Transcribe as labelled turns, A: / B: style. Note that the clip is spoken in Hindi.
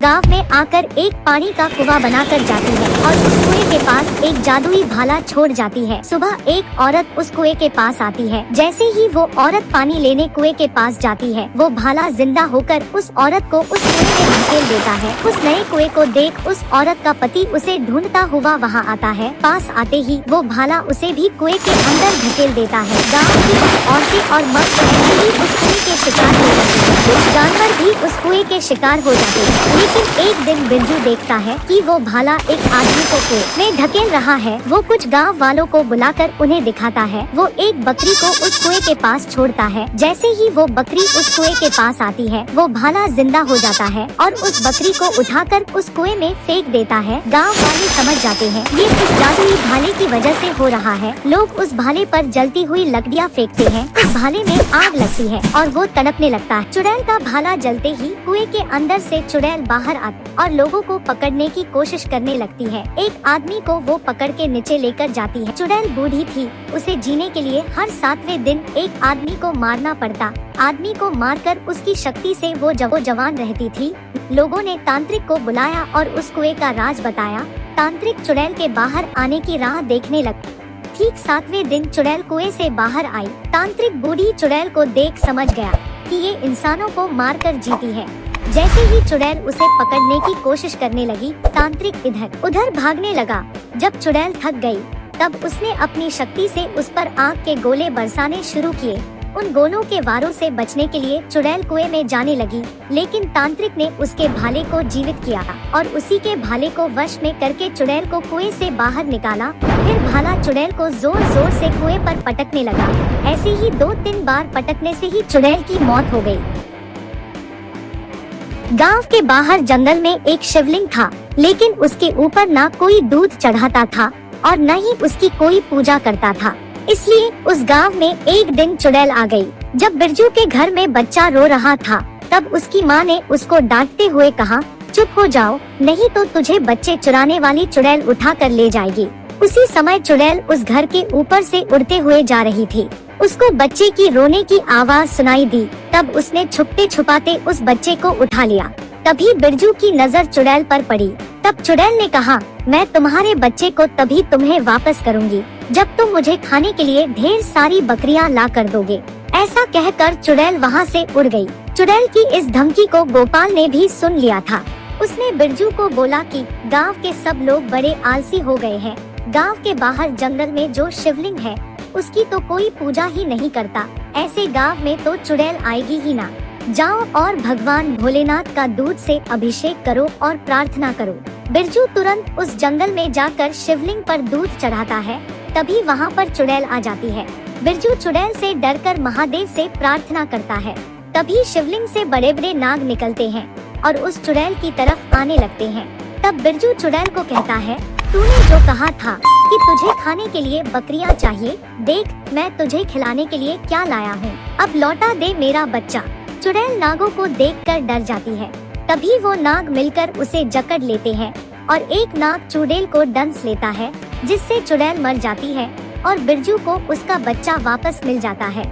A: गांव में आकर एक पानी का कुआं बनाकर जाती है और उस कुएं के पास एक जादुई भाला छोड़ जाती है। सुबह एक औरत उस कुएं के पास आती है। जैसे ही वो औरत पानी लेने कुएं के पास जाती है, वो भाला जिंदा होकर उस औरत को उस कुएं में धकेल देता है। उस नए कुएं को देख उस औरत का पति उसे ढूंढता हुआ वहां आता है। पास आते ही वो भाला उसे भी कुएं के अंदर धकेल देता है। गाँव की औरतें और मर्द भी उस कुएं के शिकार हो जाते हैं। कुछ जानवर भी उस कुएं के शिकार हो जाते हैं। लेकिन एक दिन बिरजू देखता है कि वो भाला एक आदमी को कुएं में धकेल रहा है। वो कुछ गांव वालों को बुलाकर उन्हें दिखाता है। वो एक बकरी को उस कुएं के पास छोड़ता है। जैसे ही वो बकरी उस कुएं के पास आती है, वो भाला जिंदा हो जाता है और उस बकरी को उठाकर उस कुएं में फेंक देता है। गाँव वाले समझ जाते हैं ये उस जादुई भाले की वजह से हो रहा है। लोग उस भाले पर जलती हुई लकड़ियाँ फेंकते हैं। उस भाले में आग लगती है और वो तड़पने लगता है। चुड़ैल का भाला जलते ही कुएं के अंदर से चुड़ैल बाहर आती और लोगों को पकड़ने की कोशिश करने लगती है। एक आदमी को वो पकड़ के नीचे लेकर जाती है। चुड़ैल बूढ़ी थी, उसे जीने के लिए हर 7वें दिन एक आदमी को मारना पड़ता। आदमी को मारकर उसकी शक्ति से वो जवान रहती थी। लोगों ने तांत्रिक को बुलाया और उस कुएं का राज बताया। तांत्रिक चुड़ैल के बाहर आने की राह देखने लगा। ठीक 7वें दिन चुड़ैल कुएं से बाहर आई। तांत्रिक बूढ़ी चुड़ैल को देख समझ गया कि ये इंसानों को मारकर जीती है। जैसे ही चुड़ैल उसे पकड़ने की कोशिश करने लगी, तांत्रिक इधर उधर भागने लगा। जब चुड़ैल थक गई, तब उसने अपनी शक्ति से उस पर आग के गोले बरसाने शुरू किए। उन गोलों के वारों से बचने के लिए चुड़ैल कुएं में जाने लगी, लेकिन तांत्रिक ने उसके भाले को जीवित किया और उसी के भाले को वश में करके चुड़ैल को कुएं से बाहर निकाला। फिर भाला चुड़ैल को जोर जोर से कुएं पर पटकने लगा। ऐसे ही 2-3 बार पटकने से ही चुड़ैल की मौत हो गई। गांव के बाहर जंगल में एक शिवलिंग था, लेकिन उसके ऊपर ना कोई दूध चढ़ाता था और न ही उसकी कोई पूजा करता था। इसलिए उस गांव में एक दिन चुड़ैल आ गई। जब बिरजू के घर में बच्चा रो रहा था, तब उसकी माँ ने उसको डांटते हुए कहा, चुप हो जाओ, नहीं तो तुझे बच्चे चुराने वाली चुड़ैल उठा कर ले जाएगी। उसी समय चुड़ैल उस घर के ऊपर से उड़ते हुए जा रही थी। उसको बच्चे की रोने की आवाज सुनाई दी। तब उसने छुपते छुपाते उस बच्चे को उठा लिया। तभी बिरजू की नजर चुड़ैल पर पड़ी। तब चुड़ैल ने कहा, मैं तुम्हारे बच्चे को तभी तुम्हें वापस करूंगी जब तुम मुझे खाने के लिए ढेर सारी बकरियां ला कर दोगे। ऐसा कहकर चुड़ैल वहां से उड़ गई। चुड़ैल की इस धमकी को गोपाल ने भी सुन लिया था। उसने बिरजू को बोला कि गांव के सब लोग बड़े आलसी हो गए हैं। गांव के बाहर जंगल में जो शिवलिंग है, उसकी तो कोई पूजा ही नहीं करता। ऐसे गांव में तो चुड़ैल आएगी ही ना। जाओ और भगवान भोलेनाथ का दूध से अभिषेक करो और प्रार्थना करो। बिरजू तुरंत उस जंगल में जाकर शिवलिंग पर दूध चढ़ाता है। तभी वहाँ पर चुड़ैल आ जाती है। बिरजू चुड़ैल से डरकर महादेव से प्रार्थना करता है। तभी शिवलिंग से बड़े बड़े नाग निकलते हैं और उस चुड़ैल की तरफ आने लगते हैं। तब बिरजू चुड़ैल को कहता है, तूने जो कहा था कि तुझे खाने के लिए बकरियां चाहिए, देख मैं तुझे खिलाने के लिए क्या लाया हूँ। अब लौटा दे मेरा बच्चा। चुड़ैल नागों को देखकर डर जाती है। तभी वो नाग मिलकर उसे जकड़ लेते हैं और एक नाग चुड़ैल को डंस लेता है, जिससे चुड़ैल मर जाती है और बिरजू को उसका बच्चा वापस मिल जाता है।